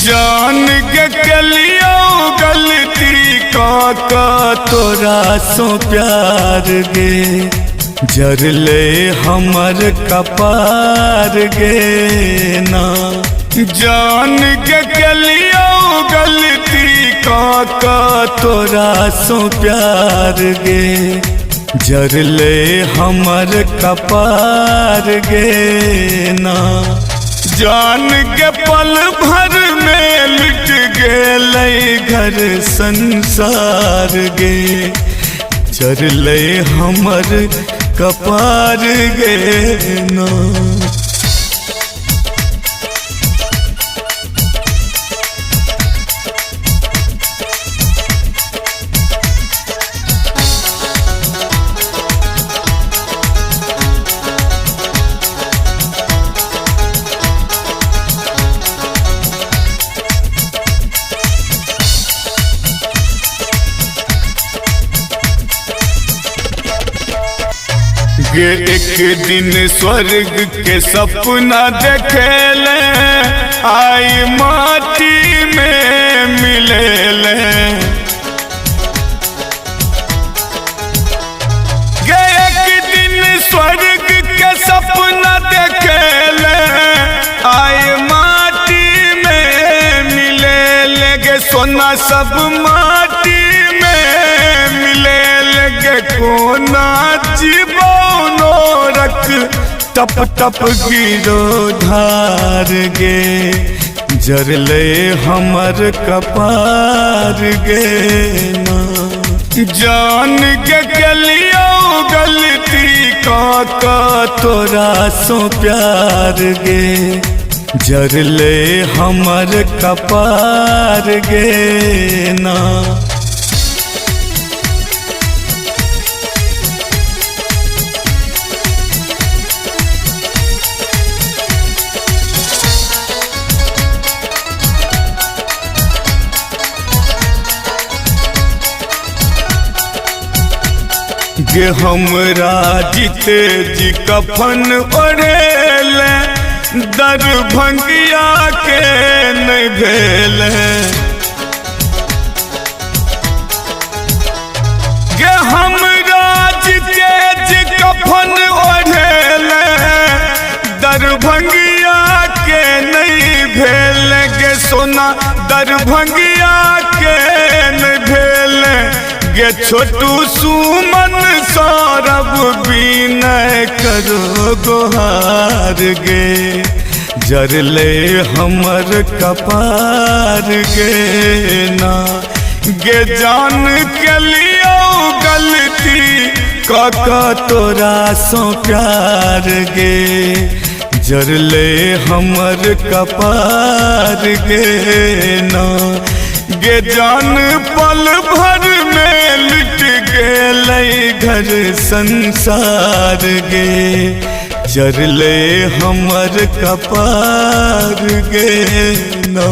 जान के कलियो गलती का तोरा सो प्यार गे जर ले हमर कपार गे ना। जान के कलियो गलती का तोरा सो प्यार गे जर ले हमर कपार गे ना। जान के पल भर में लुट गेलै घर संसार गे जर ले हमर कपार गे ना। एक दिन स्वर्ग के सपना देखेले आई माटी में मिलेले। एक दिन स्वर्ग के सपना देखेले आई माटी में मिलेले गे सोना सब माटी में मिलेले गे कोना जीवो टप टप गिरो धार गे जर ले हमर कपार गे ना। जान के कलियो गलती का तोरा सो प्यार गे जर ले हमर कपार गे ना। गे हमरा जीते जी कफन ओढ़ेले दरभंगिया के नहीं भेले। गे हमरा जीते जी कफन ओढ़ेले दरभंगिया के नहीं भेले गे सोना दरभंगिया के नहीं भेले गे छोटू सुमन सौरभ विनय करो गोहार गे जर ले हमर कपार गे ना। गे जान के लियो गलती का तोरा सो प्यार गे जर ले हमर कपार गे ना। गे जान पल भर में लुट गेलै घर संसार गे जर ले हमर कपार गे ना।